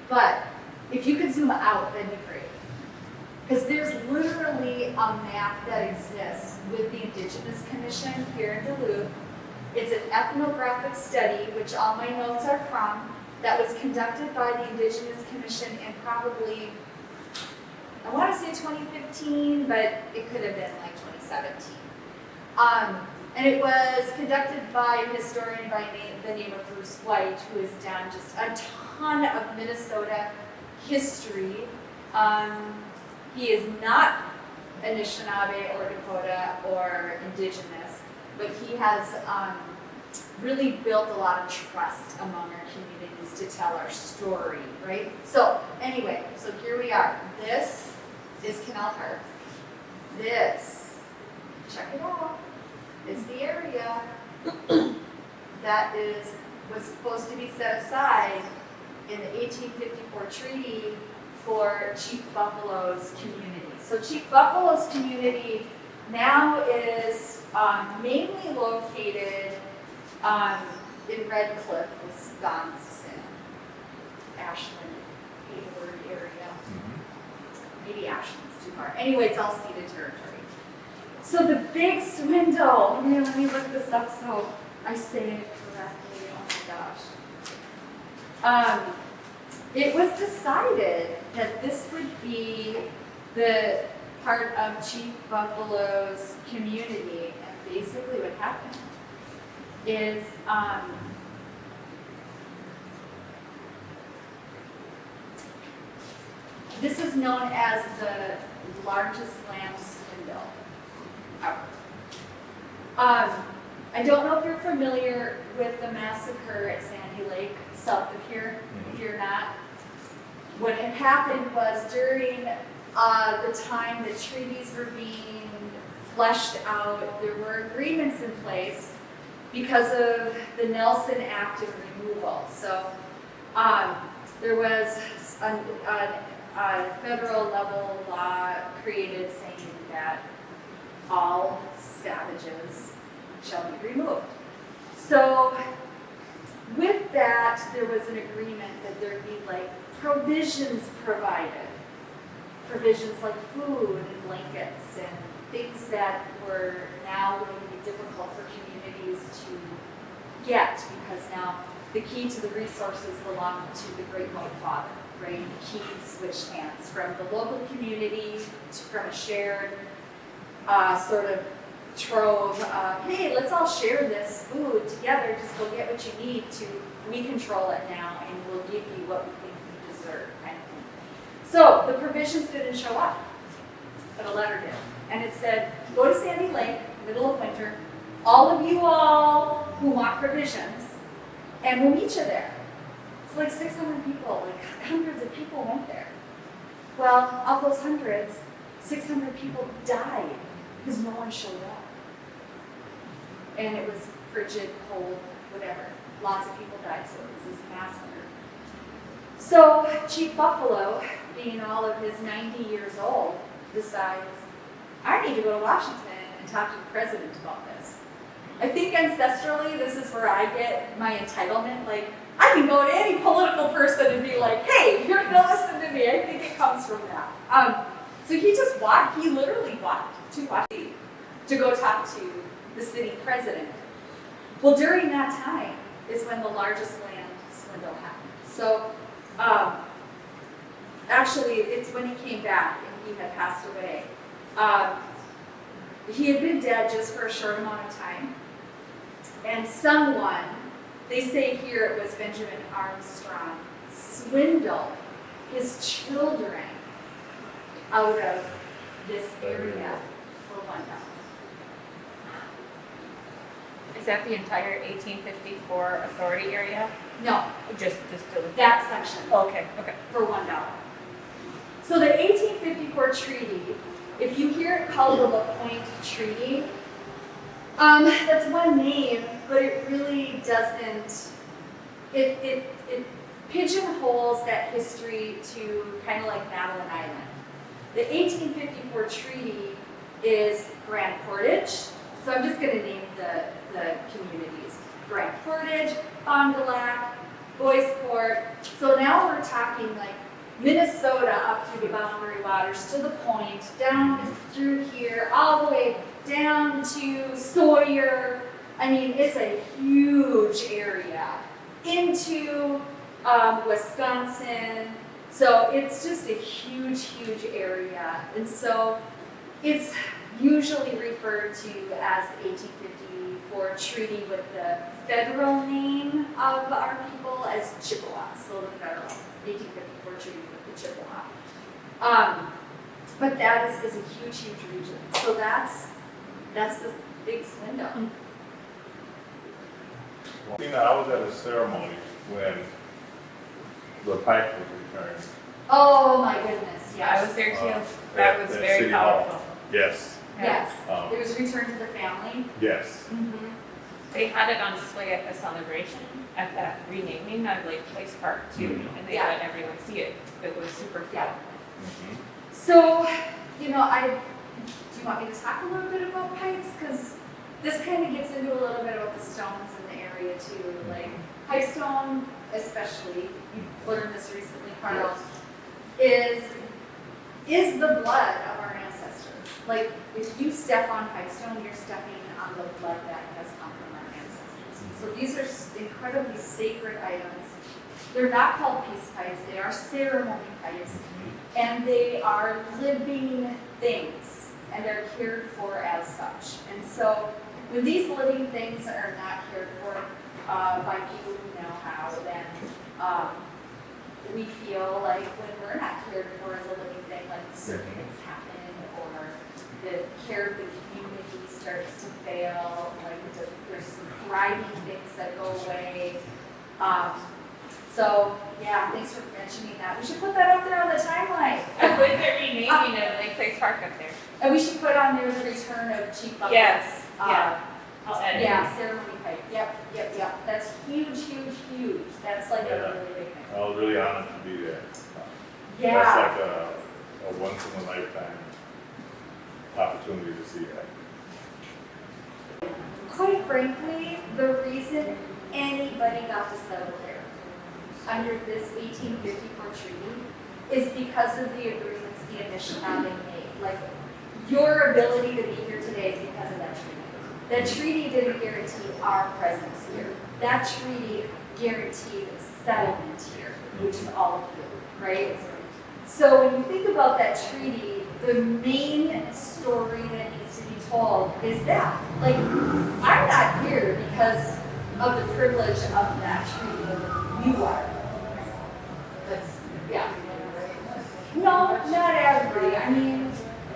But if you could zoom out, that'd be great. Because there's literally a map that exists with the Indigenous Commission here in Duluth. It's an ethnographic study, which all my notes are from, that was conducted by the Indigenous Commission in probably, I want to say 2015, but it could have been like 2017. And it was conducted by a historian by the name of Bruce White, who has done just a ton of Minnesota history. He is not Anishinaabe or Dakota or Indigenous, but he has really built a lot of trust among our communities to tell our story, right? So anyway, so here we are. This is Canal Park. This, check it out, is the area that was supposed to be set aside in the 1854 treaty for Chief Buffalo's community. So Chief Buffalo's community now is mainly located in Red Cliff, Wisconsin, Ashland, Hayward area. Maybe Ashland's too far. Anyway, it's all ceded territory. So the Big Swindle, man, let me look this up so I say it correctly. Oh my gosh. It was decided that this would be the part of Chief Buffalo's community, and basically what happened is this is known as the largest land swindle ever. I don't know if you're familiar with the massacre at Sandy Lake, south of here. If you're not, what had happened was during the time the treaties were being fleshed out, there were agreements in place because of the Nelson Act of removal. So there was a federal level law created saying that all savages shall be removed. So with that, there was an agreement that there'd be like provisions provided. Provisions like food and blankets and things that were now going to be difficult for communities to get, because now the key to the resources belonged to the Great White Father, right? The key switched hands from the local community from a shared sort of trove of, hey, let's all share this food together, just go get what you need to, we control it now and we'll give you what we think you deserve, kind of thing. So the provisions didn't show up, but a letter did. And it said, go to Sandy Lake, middle of winter, all of you all who want provisions, and we'll meet you there. It's like 600 people, like hundreds of people went there. Well, of those hundreds, 600 people died because no one showed up. And it was frigid, cold, whatever. Lots of people died, so it was this massacre. So Chief Buffalo, being all of his 90 years old, decides, I need to go to Washington and talk to the president about this. I think ancestrally, this is where I get my entitlement. Like, I can go to any political person and be like, hey, you're going to listen to me. I think it comes from that. So he just walked, he literally walked to Washington to go talk to the city president. Well, during that time is when the largest land swindle happened. So actually, it's when he came back and he had passed away. He had been dead just for a short amount of time. And someone, they say here it was Benjamin Armstrong, swindled his children out of this area for $1. Is that the entire 1854 authority area? No, Just that section. Okay. For $1. So the 1854 treaty, if you hear it called the LaPointe Treaty, that's one name, but it really doesn't, it pigeonholes that history to kind of like Madeline Island. The 1854 treaty is Grand Portage, so I'm just going to name the communities. Grand Portage, Fond du Lac, Boysport. So now we're talking talking like Minnesota up through the boundary waters to the point, down through here, all the way down to Sawyer. I mean, it's a huge area into Wisconsin. So it's just a huge, huge area. And so it's usually referred to as the 1854 treaty with the federal name of our people as Chippewa. So the federal 1854 treaty with the Chippewa. But that is a huge, huge region. So that's the Big Swindle. Christina, I was at a ceremony when the pipe was returned. Oh my goodness, Yeah, I yes. was there too. at- That was at very City Hall. powerful. Yes, Yes, Um, it was returned to the family. yes. Mm-hmm. They had it on display at the celebration at that renaming of Lake Place Park too, and they Yeah. let everyone see it. It was super cool. Yeah. Mhm. So, do you want me to talk a little bit about pipes? Because this kind of gets into a little bit about the stones in the area too. Like pipestone, especially, you've learned this recently, Carl, is the blood of our ancestors. Like, if you step on pipestone, you're stepping on the blood that has come from our ancestors. So these are incredibly sacred items. They're not called peace pipes, they are ceremony pipes. And they are living things, and they're cared for as such. And so, when these living things are not cared for by people who know how, then we feel like when we're not cared for as a living thing, like certain things happen, or the care of the community starts to fail, like there's some thriving things that go away. So, yeah, thanks for mentioning that. We should put that up there on the timeline. I believe they're renaming it Lake Place Park up there. And we should put on there the return of Chief Buckets. Yes, yeah. I'll edit it. Yeah, ceremony pipe. Yep. That's huge, huge, huge. That's like Yeah. a really big thing. I was really honored to be there. Yeah. That's like a once in a lifetime opportunity to see that. Quite frankly, the reason anybody got to settle there under this 1854 treaty is because of the agreements the Anishinaabe made. Like, your ability to be here today is because of that treaty. That treaty didn't guarantee our presence here. That treaty guaranteed settlement here, which is all of you, right? So when you think about that treaty, the main story that needs to be told is that, like, I'm not here because of the privilege of that treaty. You are. That's, yeah. No, not every. I mean,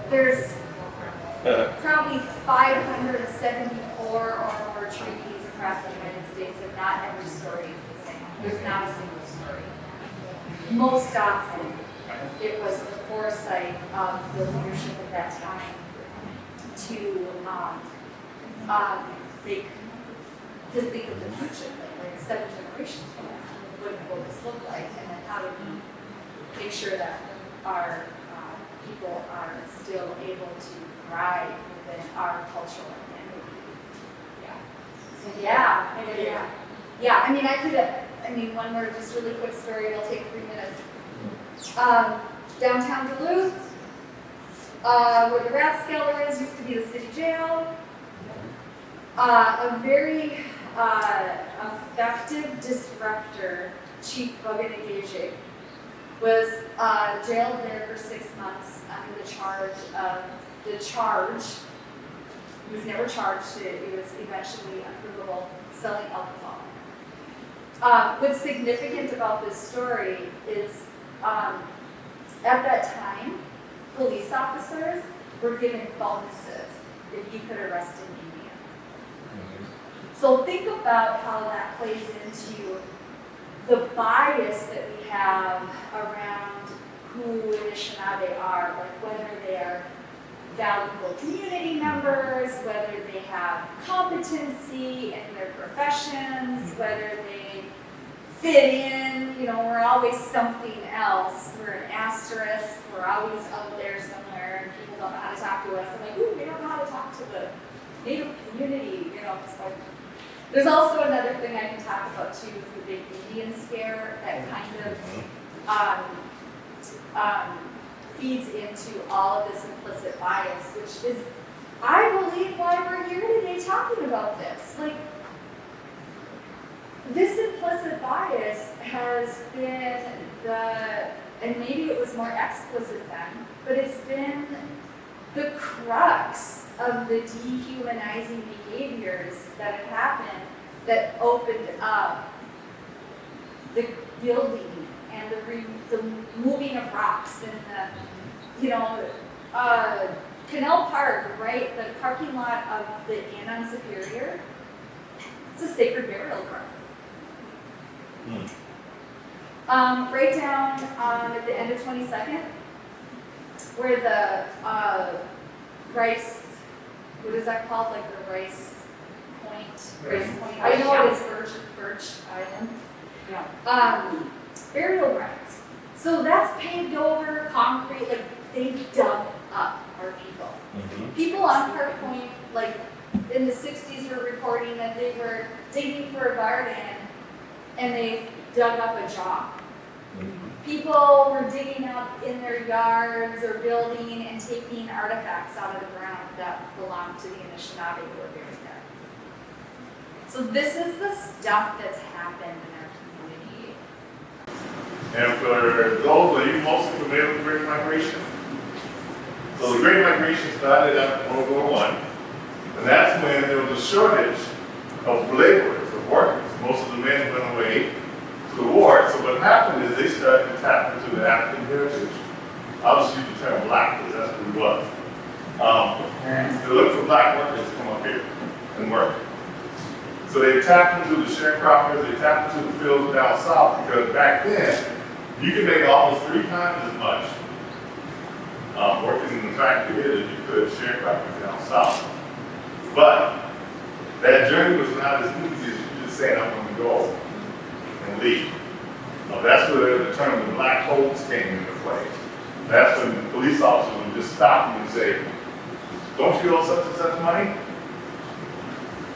there's probably 574 or more treaties across the United States, and not every story is the same. There's not a single story. Most often, it was the foresight of the leadership at that time to think of the future, like 7 generations from now, what will this look like, and then how do we make sure that our people are still able to thrive within our cultural identity. Yeah. I mean, one more just really quick story, it'll take 3 minutes. Downtown Duluth, where the rat skeller is, used to be the city jail. A very effective disruptor, Chief Buganagege, was jailed there for 6 months under the charge. He was never charged, it was eventually unprovable, selling alcohol. What's significant about this story is at that time, police officers were given bonuses if you could arrest an Indian. So think about how that plays into the bias that we have around who Anishinaabe are, like whether they are valuable community members, whether they have competency in their professions, whether they fit in, we're always something else. We're an asterisk, we're always out there somewhere, and people don't know how to talk to us. I'm like, ooh, they don't know how to talk to the Native community, it's like. There's also another thing I can talk about too, is the big Indian scare that kind of feeds into all of this implicit bias, which is, I believe, why we're here today talking about this. Like, this implicit bias has been and maybe it was more explicit then, but it's been the crux of the dehumanizing behaviors that have happened that opened up the building and the moving of rocks and Canal Park, right? The parking lot of the Inn on Superior. It's a sacred burial ground. Right down at the end of 22nd, where the rice, what is that called? Like the rice point? Rice point. I know it is Birch Island. Yeah. Burial grounds. So that's paved over, concrete, like they dug up our people. People on Park Point, like in the 60s were reporting that they were digging for a garden and they dug up a jaw. People were digging up in their yards or building and taking artifacts out of the ground that belonged to the Anishinaabe who were buried there. So this is the stuff that's happened in our community. And for those, are you mostly familiar with the Great Migration? So the Great Migration started after World War I, and that's when there was a shortage of laborers, of workers. Most of the men went away to the war. So what happened is they started to tap into the African heritage. I'll just use the term black because that's what it was. They looked for black workers to come up here and work. So they tapped into the sharecroppers, they tapped into the fields down south, because back then, you could make almost 3 times as much working in the factory here as you could sharecropping down south. But that journey was not as easy as you just saying, I'm going to go and leave. That's where the term the black holes came into play. That's when the police officers would just stop you and say, don't you owe such and such money?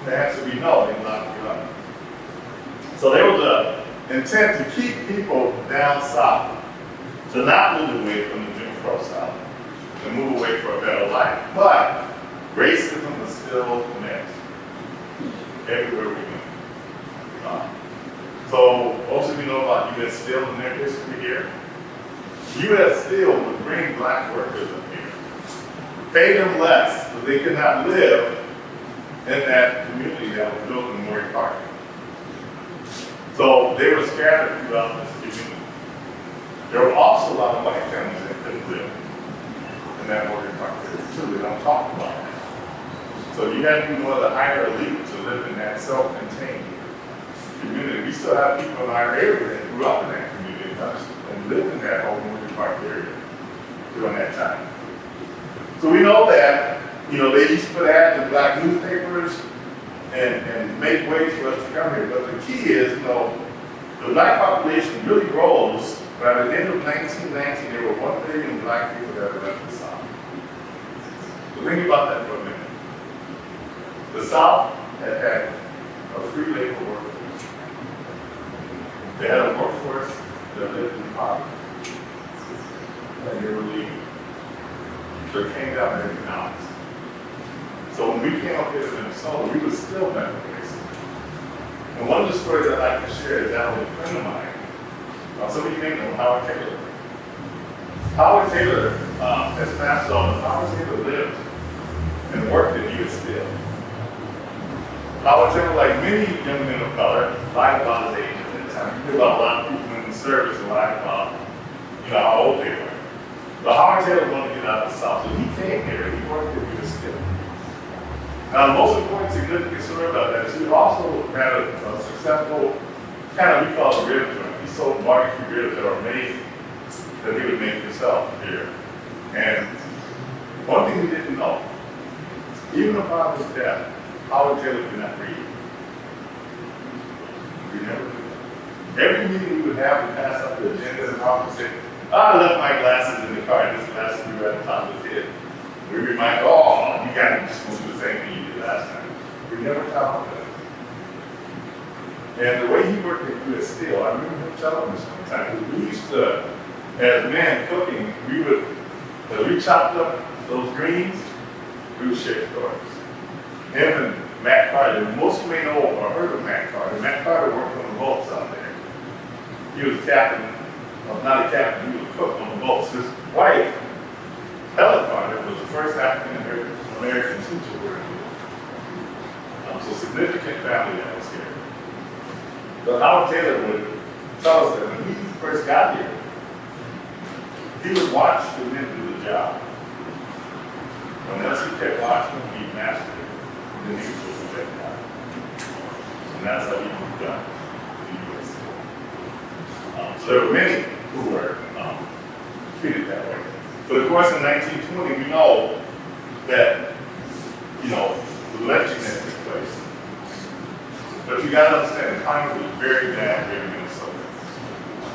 The answer would be no, they lock you up. So there was an intent to keep people down south, to not move away from the Jim Crow South, to move away for a better life. But racism was still met everywhere we went. So most of you know about U.S. Steel and their history here. U.S. Steel would bring black workers up here, pay them less, but they could not live in that community that was built in Maury Park. So they were scattered throughout this community. There were also a lot of white families that couldn't live in that Maury Park area too. They don't talk about that. So you had to be one of the higher elite to live in that self-contained community. We still have people in our area that grew up in that community and lived in that whole Maury Park area during that time. So we know that, they used to put ads in black newspapers and make ways for us to come here. But the key is, the black population really rose. By the end of 1919, there were 1 million black people that had left the South. So think about that for a minute. The South had a free labor workforce. They had a workforce that lived in poverty. And they were leaving. So it came down to economics. So when we came up here to Minnesota, we were still met with racism. And one of the stories I'd like to share is that of a friend of mine. Some of you may know Howard Taylor. Howard Taylor has passed on. Howard Taylor lived and worked at U.S. Steel. Howard Taylor, like many young men of color, lied about his age at that time. You hear about a lot of people in the service who lied about, how old they were. But Howard Taylor wanted to get out of the South, so he came here and he worked at U.S. Steel. Now, the most important significant story about that is he also had a successful, we call it a rib joint. He sold barbecue ribs that are amazing, that he would make himself here. And one thing he didn't know, even upon his death, Howard Taylor could not read. We never did that. Every meeting we would have, we pass up the agenda and Howard would say, I left my glasses in the car, and this glasses we were at the top of the head. We remind, you got to just do the same thing you did last time. We never found that. And the way he worked at U.S. Steel, I remember him telling me sometimes, because we used to, as men cooking, as we chopped up those greens, we would share stories. Him and Matt Carter, most of you may know or heard of Matt Carter. Matt Carter worked on the boats out there. He was a captain, well, not a captain, he was a cook on the boats. His wife, Helen Carter, was the first African-American teacher working. So significant family that was here. But Howard Taylor would tell us that when he first got here, he would watch the men do the job. Unless he kept watching, he mastered it. Then he was supposed to check it out. And that's how he moved on to the U.S. So there were many who were treated that way. But of course, in 1920, we know that, the lynching that took place. But you got to understand, the climate was very bad here in Minnesota.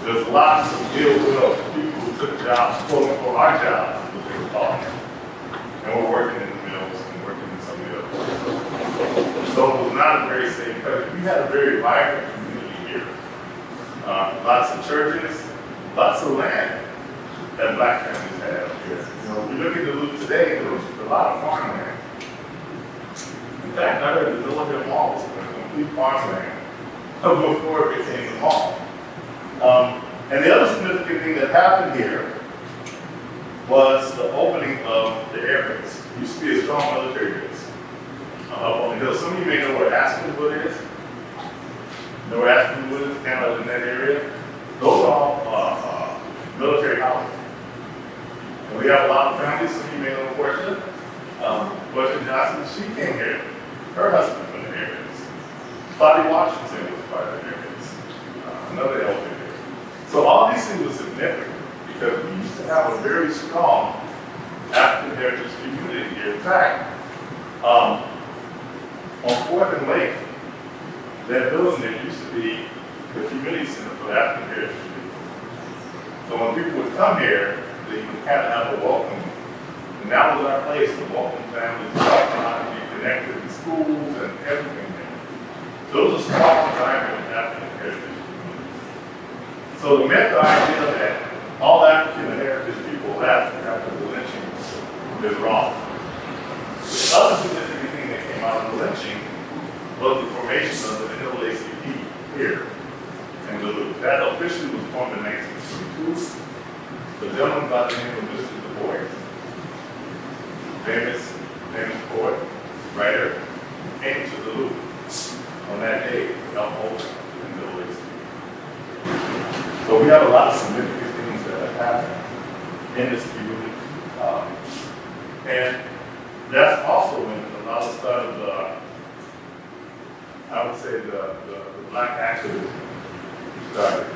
There's lots of ill will people who took jobs, quote unquote, our jobs, what they were calling it. And we're working in the mills and working in some of the other places. So it was not a very safe place. We had a very vibrant community here. Lots of churches, lots of land that black families had up here. We look at Duluth today, there was a lot of farmland. In fact, I heard the Duluth Mall was a complete farmland before it became the mall. And the other significant thing that happened here was the opening of the air base. It used to be a strong military base up on the hill. Some of you may know where Aspenwood is. Know where Aspenwood is, kind of in that area? Those are all military houses. And we have a lot of families, some of you may know Portia. Portia Johnson, she came here. Her husband from the air base. Bobby Washington was part of the air base. Another elder here. So all these things were significant because we used to have a very strong African heritage community here. In fact, on 4th and Lake, that building there used to be the community center for the African heritage community. So when people would come here, they would kind of have a welcome. And that was our place to welcome families, to be connected in schools and everything there. So it was a strong, vibrant African heritage community. So to make the idea that all African heritage people left after the lynching is wrong. The other significant thing that came out of the lynching was the formation of the NOAA here in Duluth. That officially was formed in 1922. The gentleman by the name of Mr. Du Bois, famous poet, writer, came to Duluth on that day to help hold in NOAA. So we have a lot of significant things that have happened in this community. And that's also when a lot of stuff, I would say the black activism started.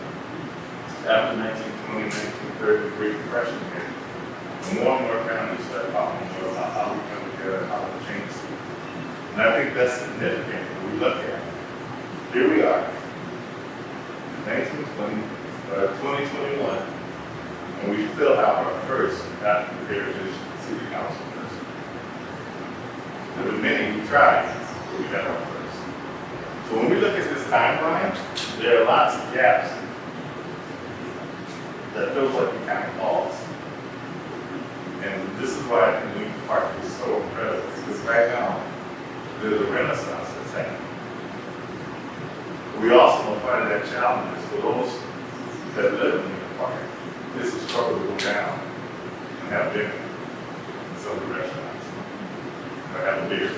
After 1920, 1930, the Great Depression hit. And more and more families started talking about how we come together, how to change things. And I think that's significant when we look at it. Here we are, 2021, and we still have our first African Heritage City Council person. There were many who tried, but we got our first. So when we look at this timeline, there are lots of gaps that feels like we kind of pause. And this is why I think Lincoln Park is so incredible, because right now, there's a renaissance that's happening. We also know part of that challenge is for those that live in Lincoln Park, it's a struggle to go down and have dinner in some of the restaurants, or have a beer,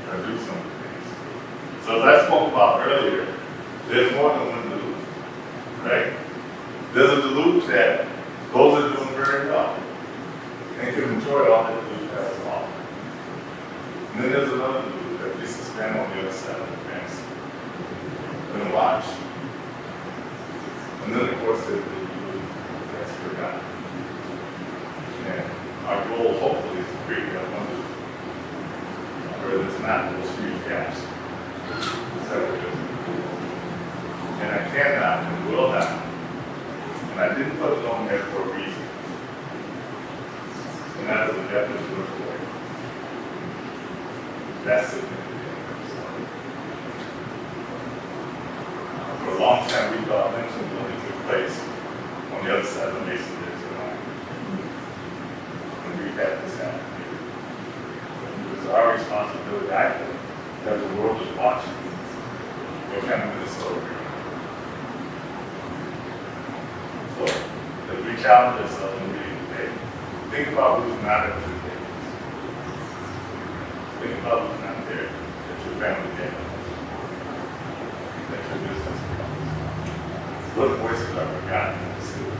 or do some of the things. So as I spoke about earlier, there's more than one Duluth, right? There's a Duluth that those are doing very well and can enjoy all that Duluth has to offer. And then there's another Duluth that just stand on the other side of the fence and watch. And then of course there's the Duluth that's forgotten. And our goal hopefully is to create that one Duluth where there's not those huge gaps. And I cannot and will not. And I didn't put it on there for a reason. And that is a definite good for it. That's significant. long time we thought lynching really took place on the other side of the Mason Dixon line. And we've had this happen here. It was our responsibility, I think, that the world is watching. What kind of Minnesota we're in. So, as we challenge ourselves and we hey, think about who's not at the table. Think about who's not there at your family table. At your business table. What voices are forgotten in the city?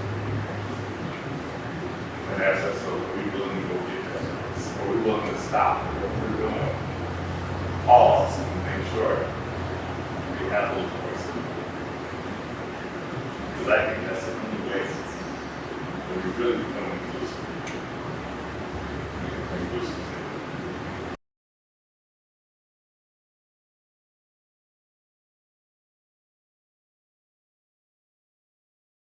And ask ourselves, are we willing to go get that? Are we willing to stop what we're doing?